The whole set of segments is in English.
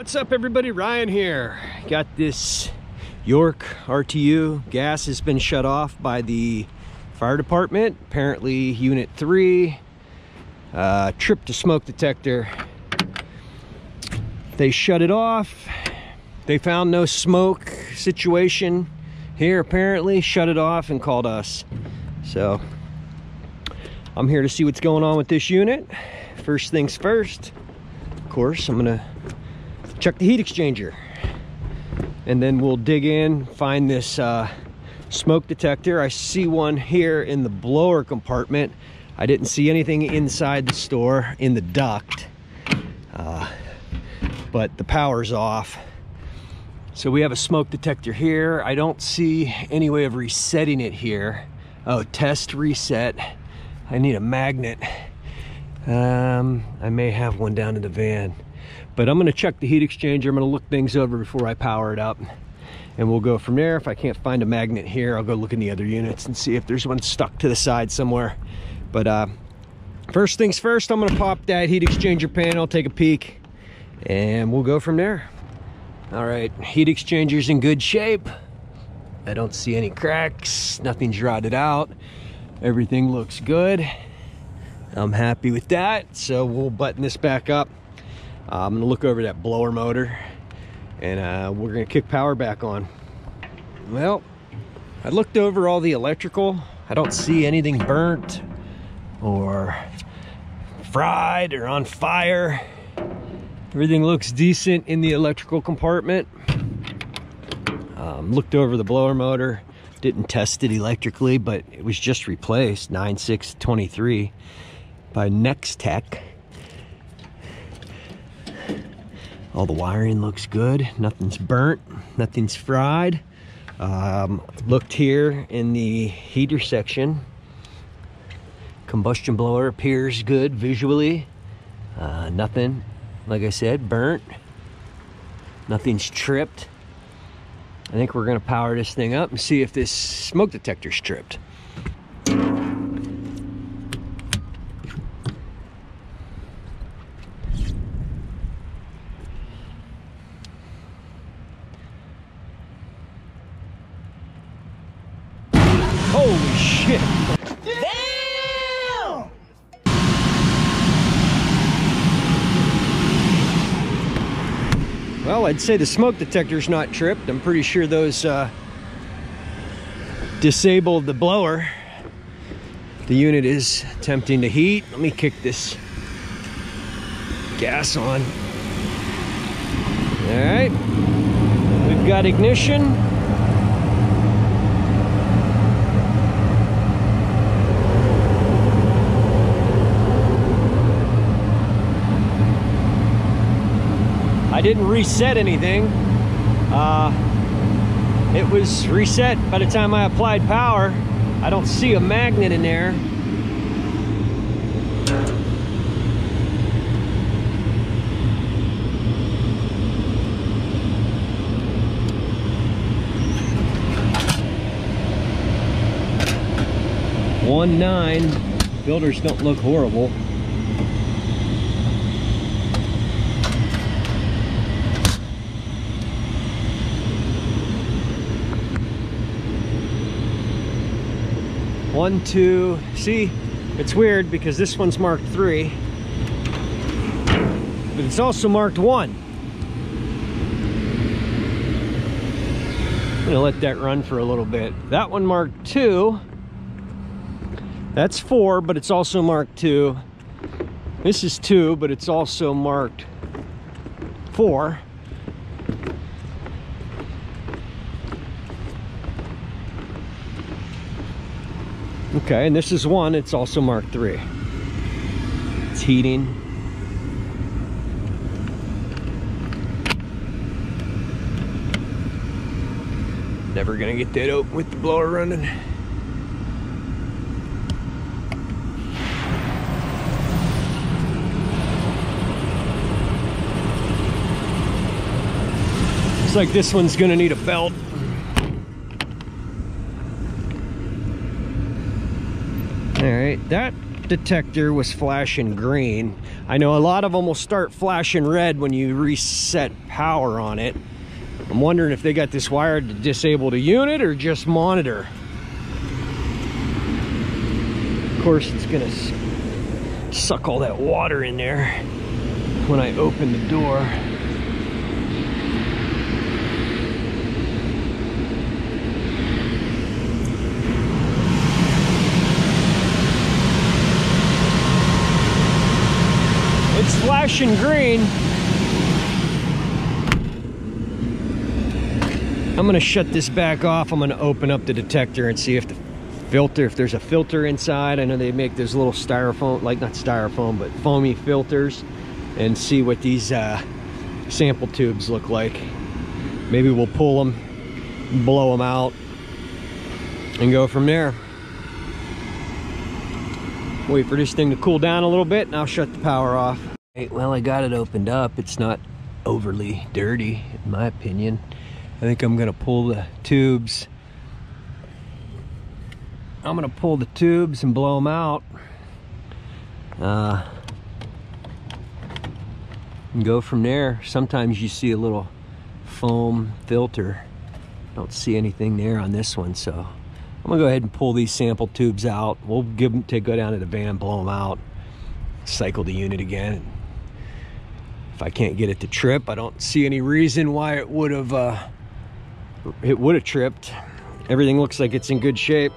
What's up everybody, Ryan here. Got this York RTU. Gas has been shut off by the fire department. Apparently unit 3 tripped a smoke detector. They shut it off. They found no smoke situation here apparently, shut it off and called us. So I'm here to see what's going on with this unit. First things first, of course, I'm gonna check the heat exchanger, and then we'll dig in, find this smoke detector. I see one here in the blower compartment. I didn't see anything inside the store in the duct, but the power's off. So we have a smoke detector here. I don't see any way of resetting it here. Oh, test reset. I need a magnet. I may have one down in the van. But I'm gonna check the heat exchanger. I'm gonna look things over before I power it up, and we'll go from there. If I can't find a magnet here, I'll go look in the other units and see if there's one stuck to the side somewhere. But first things first, I'm gonna pop that heat exchanger panel, take a peek, and we'll go from there. All right, heat exchanger's in good shape. I don't see any cracks, nothing's rotted out. Everything looks good. I'm happy with that. So we'll button this back up. I'm gonna look over that blower motor, and we're gonna kick power back on. Well, I looked over all the electrical. I don't see anything burnt or fried or on fire. Everything looks decent in the electrical compartment. Looked over the blower motor, didn't test it electrically, but it was just replaced 9623 by Tech. All the wiring looks good, nothing's burnt, nothing's fried. Looked here in the heater section. Combustion blower appears good visually. Nothing, like I said, burnt. Nothing's tripped. I think we're gonna power this thing up and see if this smoke detector's tripped. Holy shit! Damn! Well, I'd say the smoke detector's not tripped. I'm pretty sure those disabled the blower. The unit is attempting to heat. Let me kick this gas on. All right, we've got ignition. I didn't reset anything. It was reset by the time I applied power. I don't see a magnet in there. .19. Builders don't look horrible. One, two. See, it's weird because this one's marked 3, but it's also marked 1. I'm gonna let that run for a little bit. That one marked 2. That's 4, but it's also marked 2. This is 2, but it's also marked 4. Okay, and this is 1, it's also marked 3. It's heating. Never gonna get that open with the blower running. Looks like this one's gonna need a belt. All right, that detector was flashing green. I know a lot of them will start flashing red when you reset power on it. I'm wondering if they got this wired to disable the unit or just monitor. Of course, it's gonna suck all that water in there when I open the door. It's flashing green. I'm gonna shut this back off. I'm gonna open up the detector and see if the filter, if there's a filter inside. I know they make those little styrofoam, like not styrofoam, but foamy filters, and see what these sample tubes look like. Maybe we'll pull them, blow them out, and go from there. Wait for this thing to cool down a little bit, and I'll shut the power off. Well, I got it opened up. It's not overly dirty, in my opinion. I think I'm gonna pull the tubes. I'm gonna pull the tubes and blow them out. And go from there. Sometimes you see a little foam filter. Don't see anything there on this one, so I'm gonna go ahead and pull these sample tubes out. We'll go down to the van, blow them out, cycle the unit again. If I can't get it to trip, I don't see any reason why it would have tripped. Everything looks like it's in good shape.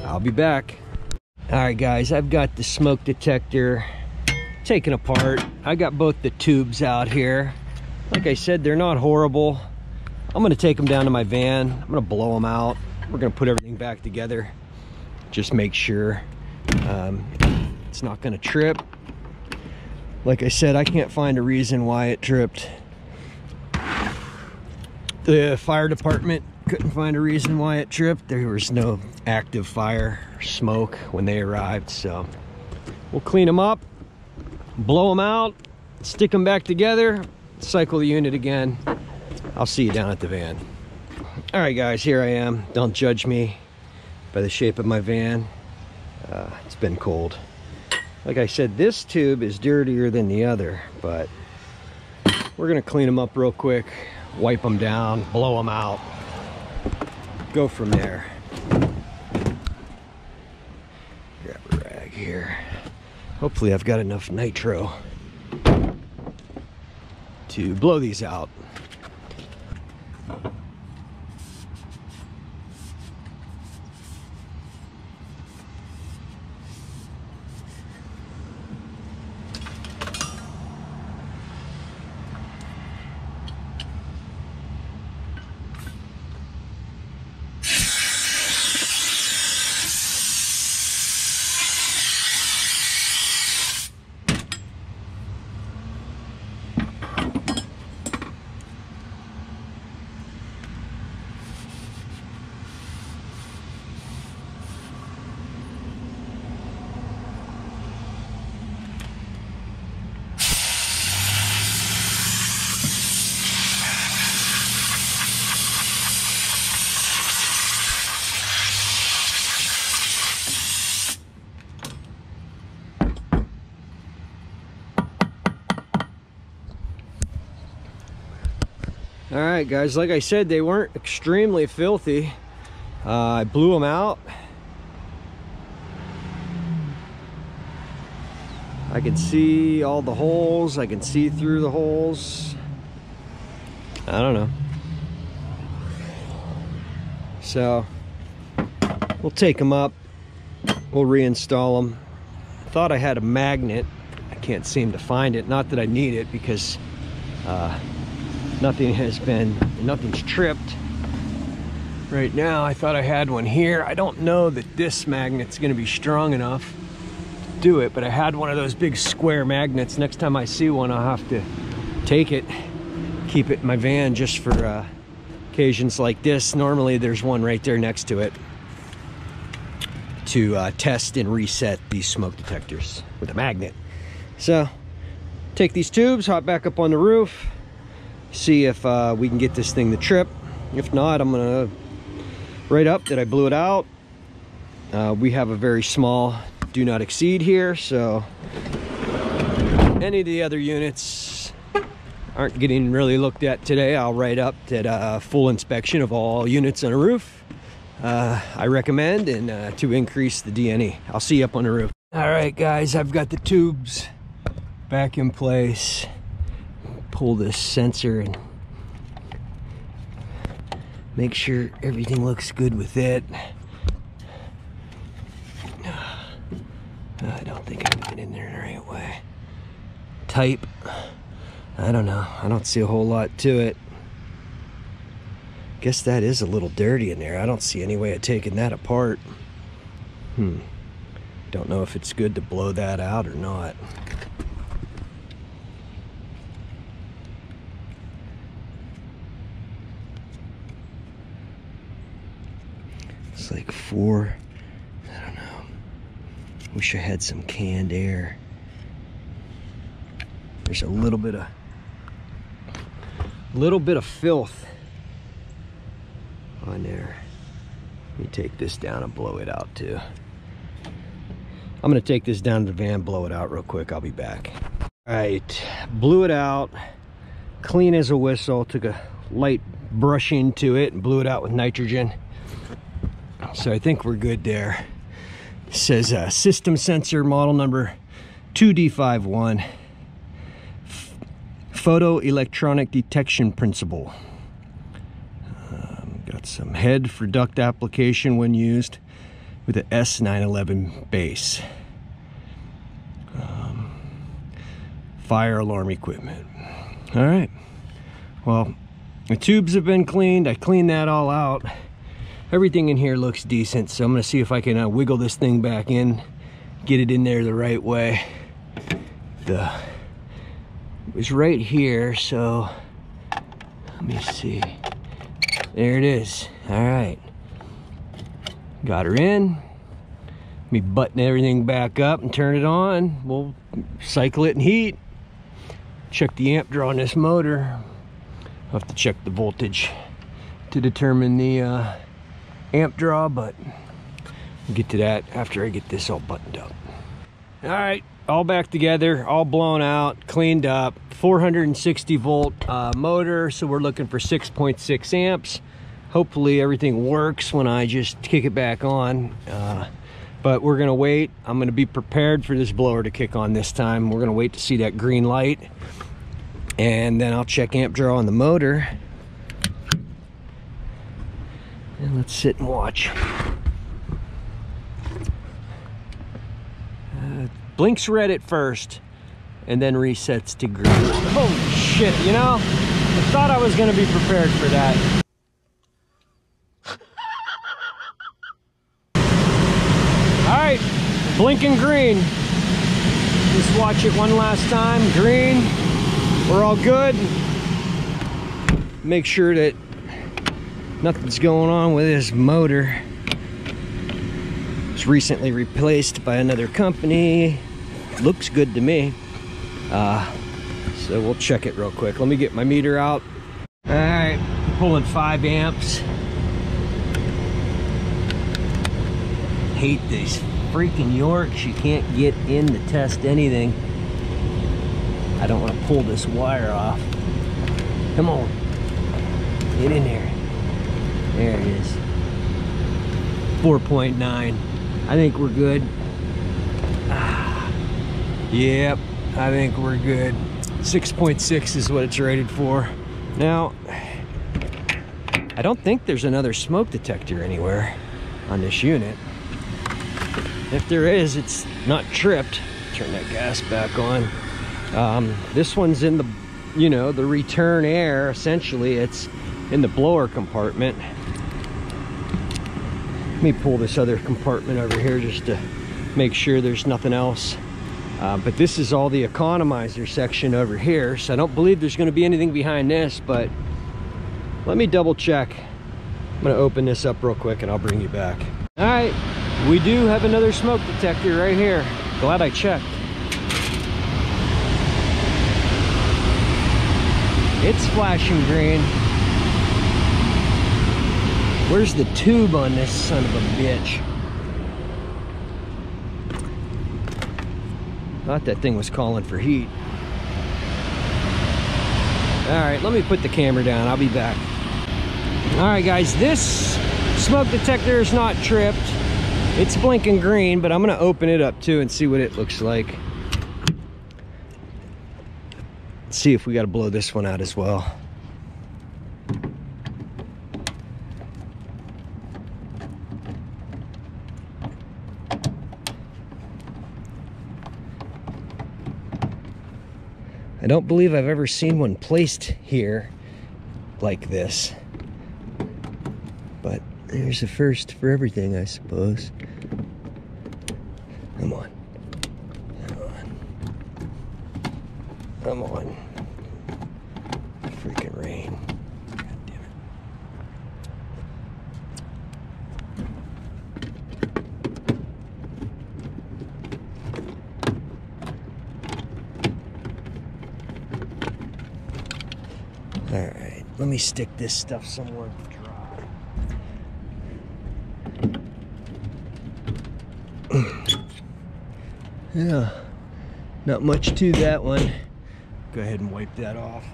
I'll be back. All right, guys, I've got the smoke detector taken apart. I got both the tubes out here. Like I said, they're not horrible. I'm gonna take them down to my van. I'm gonna blow them out. We're gonna put everything back together. Just make sure it's not gonna trip. Like I said, I can't find a reason why it tripped. The fire department couldn't find a reason why it tripped. There was no active fire or smoke when they arrived, so we'll clean them up, blow them out, stick them back together, cycle the unit again. I'll see you down at the van. All right, guys, here I am. Don't judge me by the shape of my van. It's been cold. Like I said, this tube is dirtier than the other, but we're gonna clean them up real quick, wipe them down, blow them out, go from there. Grab a rag here. Hopefully I've got enough nitro to blow these out. All right, guys, like I said, they weren't extremely filthy. I blew them out. I can see all the holes. I can see through the holes. I don't know. So we'll take them up. We'll reinstall them. I thought I had a magnet. I can't seem to find it. Not that I need it, because nothing's tripped right now. I thought I had one here. I don't know that this magnet's gonna be strong enough to do it, but I had one of those big square magnets. Next time I see one, I'll have to take it, keep it in my van just for occasions like this. Normally there's one right there next to it to test and reset these smoke detectors with a magnet. So take these tubes, hop back up on the roof, see if we can get this thing to trip. If not, I'm gonna write up that I blew it out. We have a very small do not exceed here, so any of the other units aren't getting really looked at today. I'll write up that full inspection of all units on a roof I recommend, and to increase the DNE. I'll see you up on the roof. All right, guys, I've got the tubes back in place. Pull this sensor and make sure everything looks good with it. I don't think I can get in there the right way. Type. I don't know. I don't see a whole lot to it. Guess that is a little dirty in there. I don't see any way of taking that apart. Don't know if it's good to blow that out or not. It's like 4, I don't know. Wish I had some canned air. There's a little bit of filth on there. Let me take this down and blow it out too. I'm gonna take this down to the van, blow it out real quick. I'll be back. All right, blew it out, clean as a whistle. Took a light brushing to it and blew it out with nitrogen. So I think we're good there. It says system sensor model number 2D51. Photo electronic detection principle. Got some head for duct application when used with a S911 base. Fire alarm equipment. All right. Well, the tubes have been cleaned. I cleaned that all out. Everything in here looks decent, so I'm gonna see if I can wiggle this thing back in, get it in there the right way. It was right here, so let me see. There it is. All right. Got her in. Let me button everything back up and turn it on. We'll cycle it in heat. Check the amp draw on this motor. I'll have to check the voltage to determine the amp draw, but we'll get to that after I get this all buttoned up. All right, all back together, all blown out, cleaned up. 460 volt motor, so we're looking for 6.6 amps. Hopefully everything works when I just kick it back on, but we're gonna wait. I'm gonna be prepared for this blower to kick on this time. We're gonna wait to see that green light, and then I'll check amp draw on the motor. And let's sit and watch. Blinks red at first and then resets to green. Holy shit, you know, I thought I was gonna be prepared for that. All right, blinking green. Just watch it one last time. Green, we're all good. Make sure that nothing's going on with this motor. It's recently replaced by another company. Looks good to me. So we'll check it real quick. Let me get my meter out. All right, pulling 5 amps. Hate these freaking Yorks. You can't get in to test anything. I don't want to pull this wire off. Come on, get in there. There it is. 4.9. I think we're good. Yep, I think we're good. 6.6 is what it's rated for. Now, I don't think there's another smoke detector anywhere on this unit. If there is, it's not tripped. Turn that gas back on. This one's in the, you know, the return air. Essentially, it's in the blower compartment. Let me pull this other compartment over here just to make sure there's nothing else. But this is all the economizer section over here, so I don't believe there's going to be anything behind this, but let me double check. I'm going to open this up real quick and I'll bring you back. All right, we do have another smoke detector right here. Glad I checked. It's flashing green. Where's the tube on this son of a bitch? Thought that thing was calling for heat. All right, let me put the camera down. I'll be back. All right, guys, this smoke detector is not tripped. It's blinking green, but I'm gonna open it up too and see what it looks like. See if we gotta blow this one out as well. I don't believe I've ever seen one placed here like this. But there's a first for everything, I suppose. Come on. Come on. Come on. Freaking rain. God damn it. All right, let me stick this stuff somewhere dry. Yeah, not much to that one. Go ahead and wipe that off.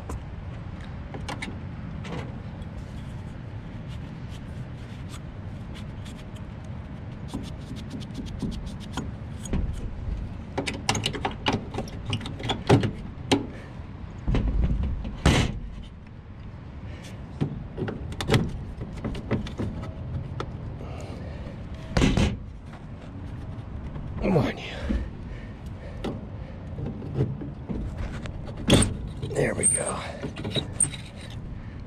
Come on, you. There we go.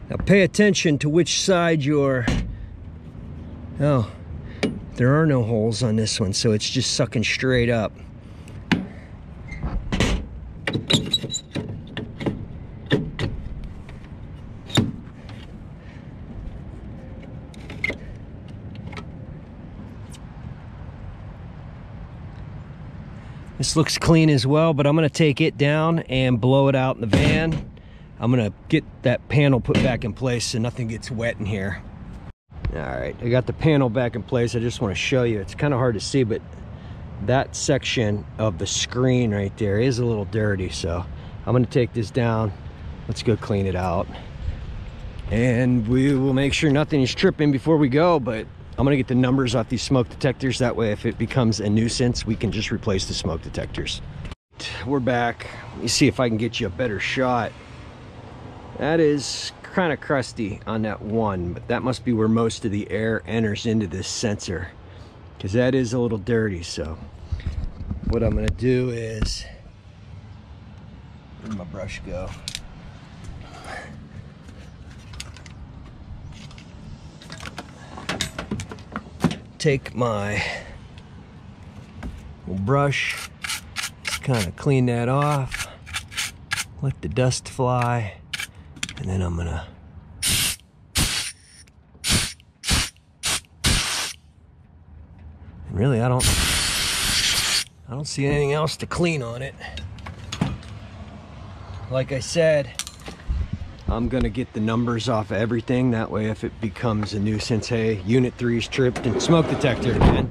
Now pay attention to which side you're... Oh, there are no holes on this one, so it's just sucking straight up. This looks clean as well, but I'm gonna take it down and blow it out in the van. I'm gonna get that panel put back in place so nothing gets wet in here. All right, I got the panel back in place. I just wanna show you. It's kind of hard to see, but that section of the screen right there is a little dirty. So I'm gonna take this down. Let's go clean it out. And we will make sure nothing is tripping before we go, but I'm gonna get the numbers off these smoke detectors. That way, if it becomes a nuisance, we can just replace the smoke detectors. We're back. Let me see if I can get you a better shot. That is kind of crusty on that one, but that must be where most of the air enters into this sensor, because that is a little dirty. So what I'm gonna do is, where'd my brush go? Take my little brush, just kind of clean that off, let the dust fly, and then I'm gonna and really I don't see anything else to clean on it. Like I said, I'm gonna get the numbers off of everything. That way, if it becomes a nuisance, hey, unit 3's tripped and smoke detector, man,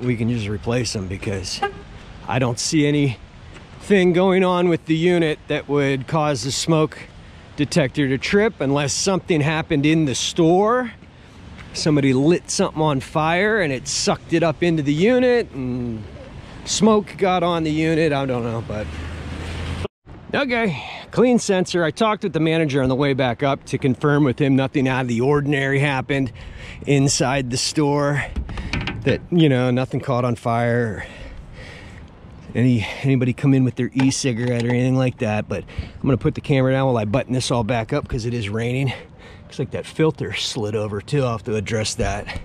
we can just replace them, because I don't see anything going on with the unit that would cause the smoke detector to trip unless something happened in the store. Somebody lit something on fire and it sucked it up into the unit and smoke got on the unit. I don't know, but okay. Clean sensor. I talked with the manager on the way back up to confirm with him nothing out of the ordinary happened inside the store, that, you know, nothing caught on fire, or anybody come in with their e-cigarette or anything like that. But I'm gonna put the camera down while I button this all back up, because it is raining. Looks like that filter slid over too. I'll have to address that.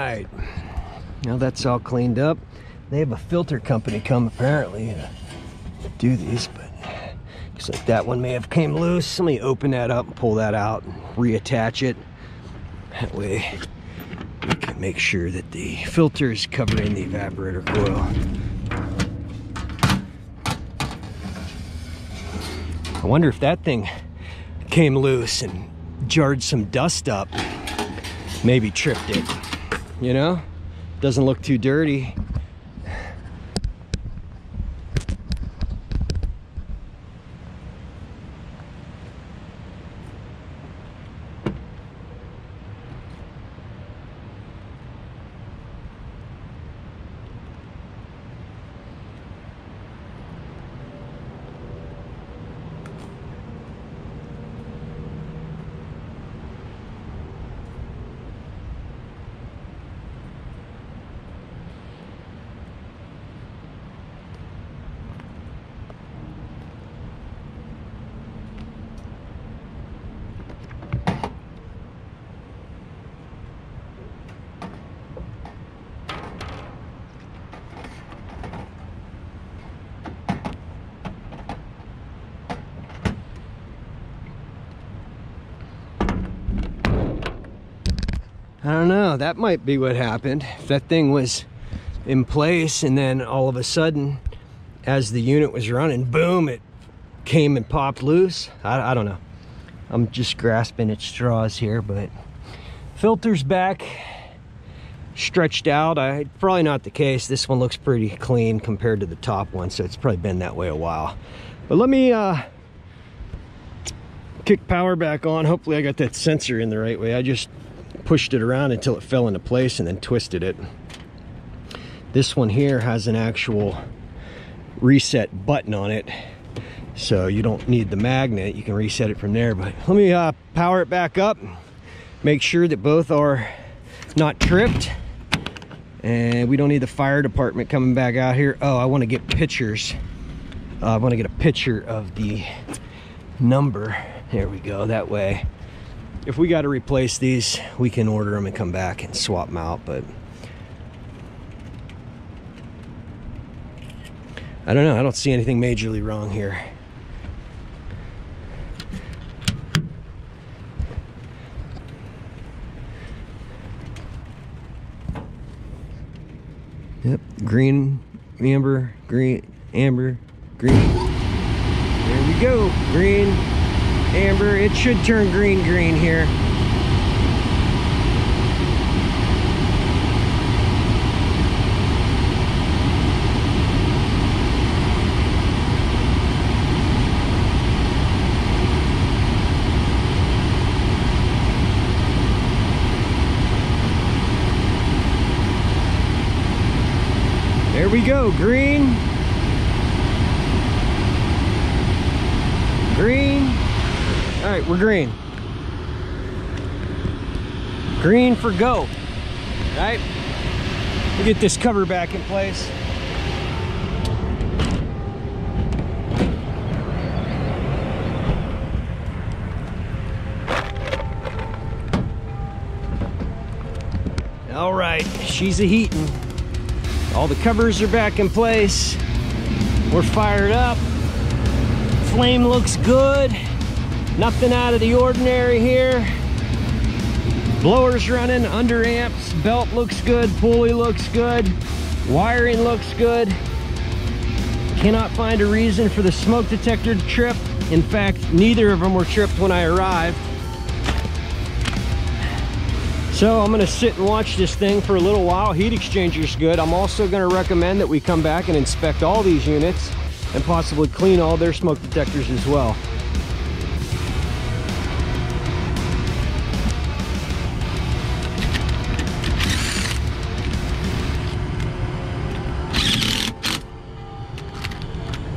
right, now that's all cleaned up. They have a filter company come apparently to do these, but looks like that one may have came loose. Let me open that up and pull that out and reattach it. That way we can make sure that the filter is covering the evaporator coil. I wonder if that thing came loose and jarred some dust up, maybe tripped it, you know? Doesn't look too dirty. I don't know, that might be what happened. If that thing was in place and then all of a sudden, as the unit was running, boom, it came and popped loose. I don't know. I'm just grasping at straws here, but filter's back, stretched out. Probably not the case. This one looks pretty clean compared to the top one, so it's probably been that way a while. But let me kick power back on. Hopefully I got that sensor in the right way. I just pushed it around until it fell into place and then twisted it. This one here has an actual reset button on it, so you don't need the magnet. You can reset it from there. But let me power it back up, make sure that both are not tripped, and we don't need the fire department coming back out here. Oh, I want to get pictures. I want to get a picture of the number. There we go. That way, if we got to replace these, we can order them and come back and swap them out. But I don't know. I don't see anything majorly wrong here. Yep, green, amber, green, amber, green. There we go, green, amber. It should turn green here. There we go, green, green. All right, we're green. Green for go. All right, we'll get this cover back in place. All right, she's a heating. All the covers are back in place. We're fired up. Flame looks good. Nothing out of the ordinary here. Blower's running, under amps, belt looks good, pulley looks good, wiring looks good. Cannot find a reason for the smoke detector to trip. In fact, neither of them were tripped when I arrived. So I'm gonna sit and watch this thing for a little while. Heat exchanger's good. I'm also gonna recommend that we come back and inspect all these units and possibly clean all their smoke detectors as well.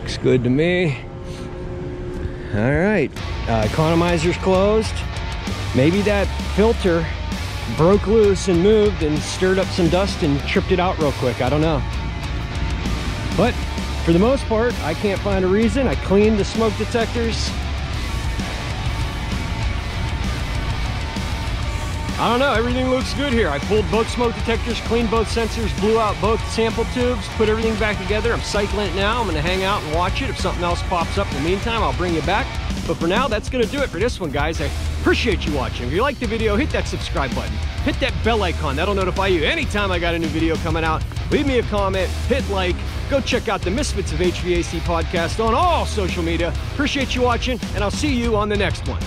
Looks good to me. All right, economizer's closed. Maybe that filter broke loose and moved and stirred up some dust and tripped it out real quick. I don't know. But for the most part, I can't find a reason. I cleaned the smoke detectors. I don't know, everything looks good here. I pulled both smoke detectors, cleaned both sensors, blew out both sample tubes, put everything back together. I'm cycling it now. I'm gonna hang out and watch it. If something else pops up in the meantime, I'll bring you back. But for now, that's gonna do it for this one, guys. I appreciate you watching. If you liked the video, hit that subscribe button. Hit that bell icon. That'll notify you anytime I got a new video coming out. Leave me a comment, hit like. Go check out the Misfits of HVAC podcast on all social media. Appreciate you watching, and I'll see you on the next one.